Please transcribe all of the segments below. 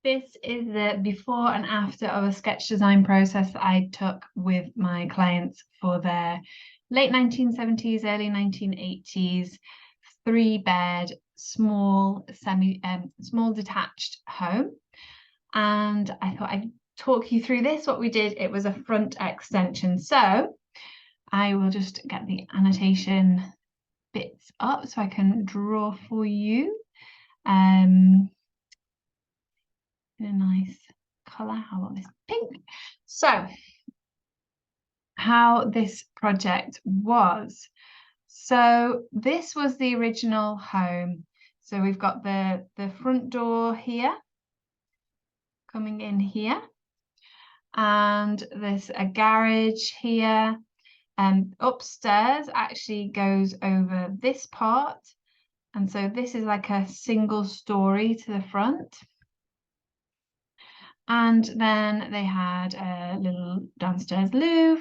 This is the before and after of a sketch design process that I took with my clients for their late 1970s, early 1980s, 3-bed, small detached home. And I thought I'd talk you through this. What we did, it was a front extension. So I will just get the annotation bits up so I can draw for you. In a nice colour. I want this pink. So, how this project was. So this was the original home. So we've got the front door here, coming in here, and there's a garage here. And upstairs actually goes over this part. And so this is like a single story to the front. And then they had a little downstairs loo,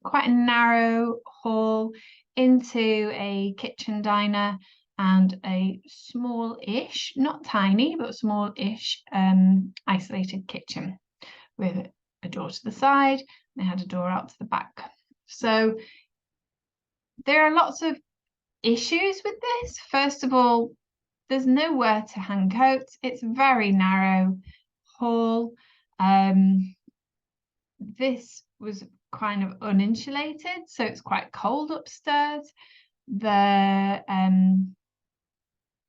quite a narrow hall into a kitchen diner and a small-ish, not tiny, but small-ish isolated kitchen with a door to the side. They had a door out to the back. So there are lots of issues with this. First of all, there's nowhere to hang coats. It's very narrow hall. This was kind of uninsulated, so it's quite cold upstairs. They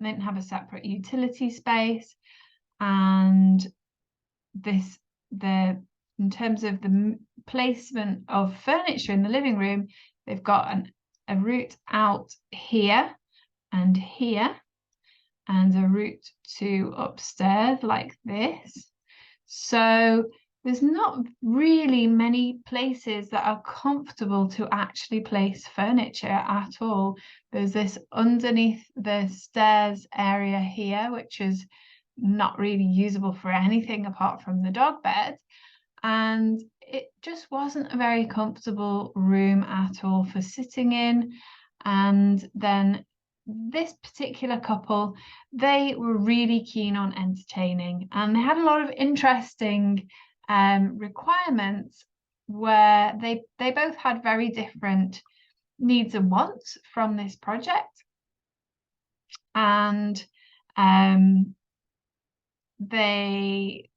didn't have a separate utility space, and in terms of the placement of furniture in the living room, they've got a route out here and here, and a route to upstairs like this. So there's not really many places that are comfortable to actually place furniture at all. There's this underneath the stairs area here, which is not really usable for anything apart from the dog bed. And it just wasn't a very comfortable room at all for sitting in. And then this particular couple, they were really keen on entertaining, and they had a lot of interesting requirements where they both had very different needs and wants from this project. And they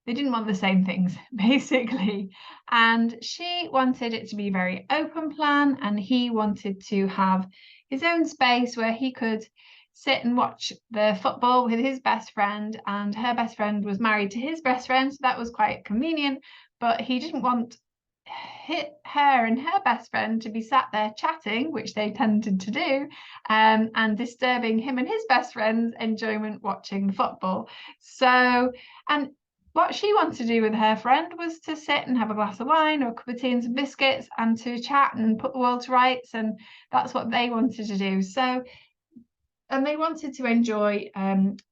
didn't want the same things, basically. And she wanted it to be very open plan, and he wanted to have his own space where he could sit and watch the football with his best friend, and her best friend was married to his best friend, so that was quite convenient. But he didn't want her and her best friend to be sat there chatting, which they tended to do, and disturbing him and his best friend's enjoyment watching football. So, and what she wanted to do with her friend was to sit and have a glass of wine or a cup of tea and some biscuits and to chat and put the world to rights, and that's what they wanted to do. So, and they wanted to enjoy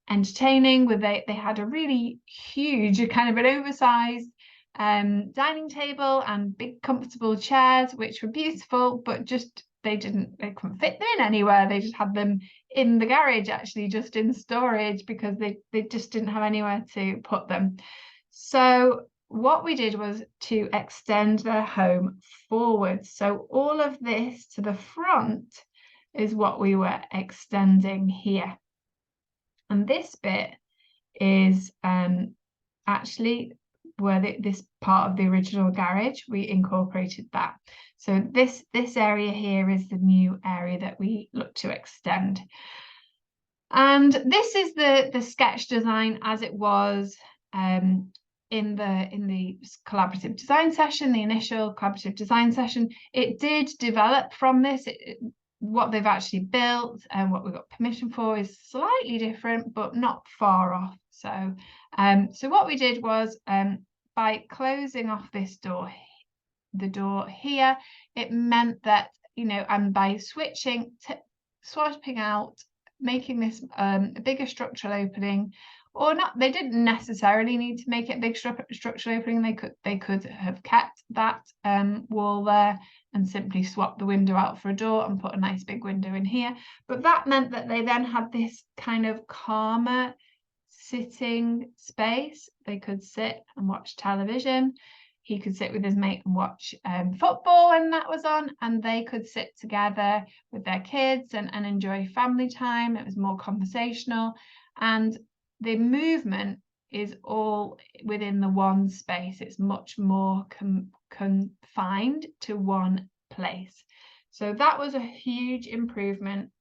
entertaining with they had a really huge, kind of an oversized dining table and big comfortable chairs, which were beautiful, but just they couldn't fit them in anywhere. They just had them in the garage, actually, just in storage, because they just didn't have anywhere to put them. So what we did was to extend their home forward. So all of this to the front is what we were extending here. And this bit is actually where this part of the original garage, we incorporated that. So this area here is the new area that we look to extend. And this is the sketch design as it was in the collaborative design session, the initial collaborative design session. It did develop from this. What they've actually built and what we got permission for is slightly different, but not far off. So, so what we did was by closing off this door, the door here, it meant that, and by swapping out, making this a bigger structural opening, or not, they didn't necessarily need to make it a big structural opening. They could have kept that wall there and simply swap the window out for a door and put a nice big window in here. But that meant that they then had this kind of calmer sitting space. They could sit and watch television. He could sit with his mate and watch football when that was on, and they could sit together with their kids and enjoy family time. It was more conversational, and the movement is all within the one space. It's much more confined to one place. So that was a huge improvement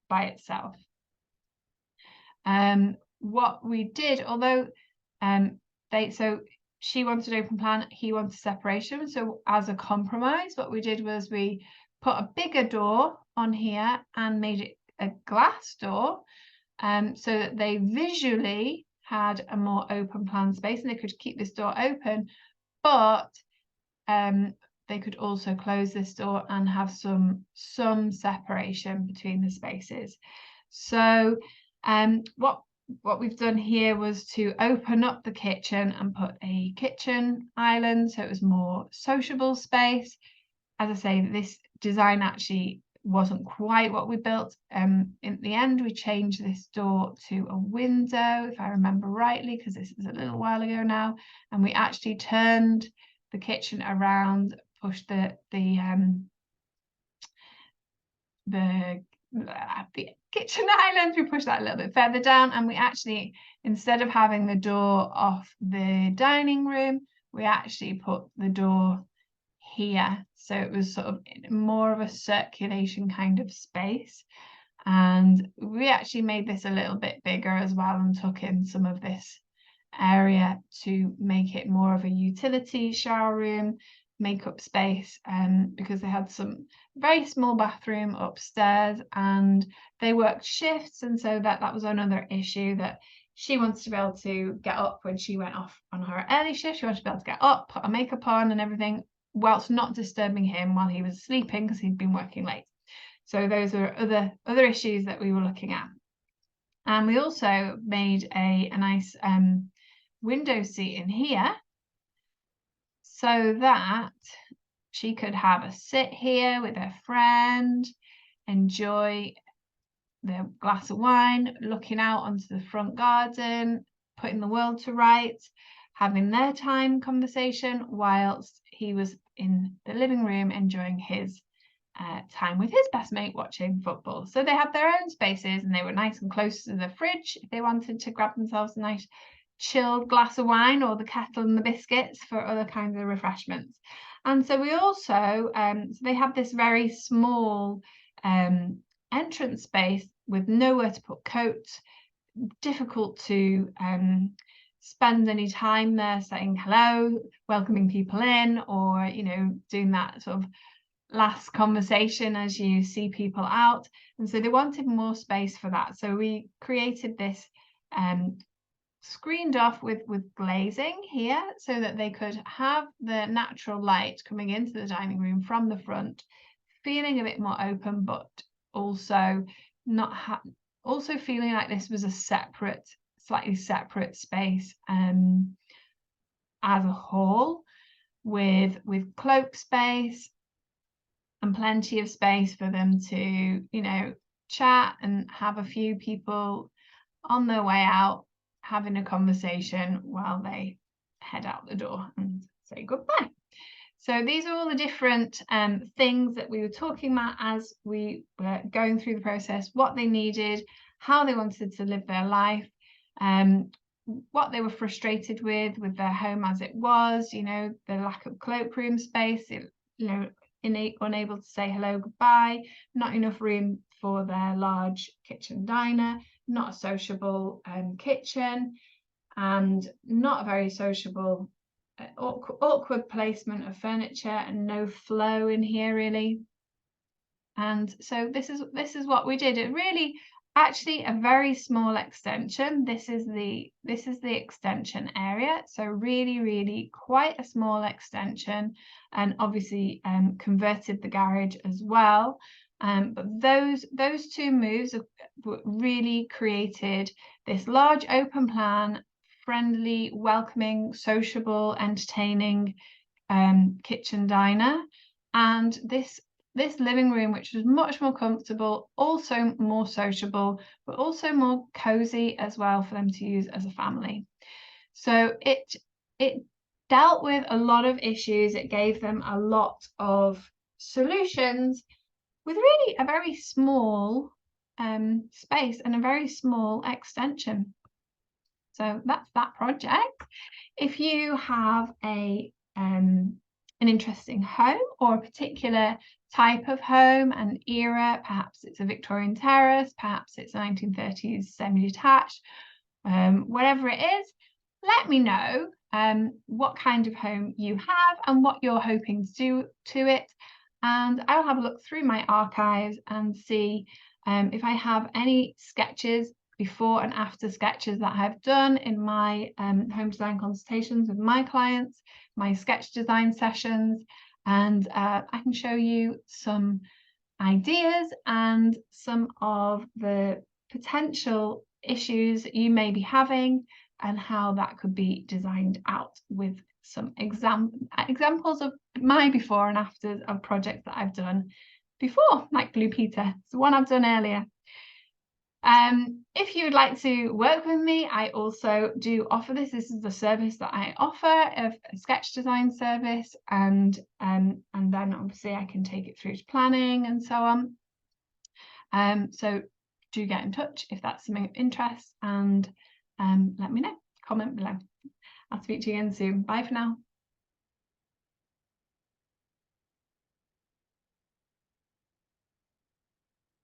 by itself. What we did, although she wanted open plan, he wanted separation. So as a compromise, what we did was we put a bigger door on here and made it a glass door, so that they visually had a more open plan space and they could keep this door open, but they could also close this door and have some separation between the spaces. So what we've done here was to open up the kitchen and put a kitchen island, so it was more sociable space. As I say, this design actually wasn't quite what we built. In the end, we changed this door to a window, if I remember rightly, because this is a little while ago now, and we actually turned the kitchen around, pushed the kitchen island, we pushed that a little bit further down, and we actually, instead of having the door off the dining room, we actually put the door here, so it was sort of more of a circulation kind of space. And we actually made this a little bit bigger as well and took in some of this area to make it more of a utility shower room, makeup space, because they had some very small bathroom upstairs and they worked shifts, and so that was another issue, that she wants to be able to get up when she went off on her early shift. She wanted to be able to get up, put her makeup on and everything, whilst not disturbing him while he was sleeping because he'd been working late. So those are other issues that we were looking at. And we also made a nice window seat in here, so that she could have a sit here with her friend, enjoy the glass of wine, looking out onto the front garden, putting the world to rights, having their time conversation whilst he was in the living room enjoying his time with his best mate watching football. So they had their own spaces and they were nice and close to the fridge if they wanted to grab themselves a nice chilled glass of wine, or the kettle and the biscuits for other kinds of refreshments. And so we also, so they had this very small entrance space with nowhere to put coats, difficult to spend any time there saying hello, welcoming people in, or, you know, doing that sort of last conversation as you see people out. And so they wanted more space for that. So we created this screened off with glazing here, so that they could have the natural light coming into the dining room from the front, feeling a bit more open, but also not also feeling like this was a separate, slightly separate space as a whole, with cloak space and plenty of space for them to, you know, chat and have a few people on their way out having a conversation while they head out the door and say goodbye. So these are all the different things that we were talking about as we were going through the process, what they needed, how they wanted to live their life, what they were frustrated with their home as it was, you know, the lack of cloakroom space, you know, unable to say hello, goodbye, not enough room for their large kitchen diner, not a sociable kitchen, and not a very sociable, awkward placement of furniture, and no flow in here really. And so this is what we did. It really, actually, a very small extension. This is the extension area, so really quite a small extension, and obviously converted the garage as well. But those two moves have really created this large open plan, friendly, welcoming, sociable, entertaining kitchen diner. And this this living room, which was much more comfortable, also more sociable, but also more cozy as well for them to use as a family. So it dealt with a lot of issues. It gave them a lot of solutions with really a very small space and a very small extension. So that's that project. If you have an interesting home or a particular type of home and era, perhaps it's a Victorian terrace, perhaps it's 1930s semi-detached, whatever it is, let me know what kind of home you have and what you're hoping to do to it. And I'll have a look through my archives and see if I have any sketches, before and after sketches that I've done in my home design consultations with my clients, my sketch design sessions, and I can show you some ideas and some of the potential issues you may be having and how that could be designed out with some examples of my before and afters of projects that I've done before, like Blue Peter. It's the one I've done earlier. If you would like to work with me, I also do offer this. This is the service that I offer, of a sketch design service, and then obviously I can take it through to planning and so on. So do get in touch if that's something of interest, and let me know. Comment below. I'll speak to you again soon. Bye for now.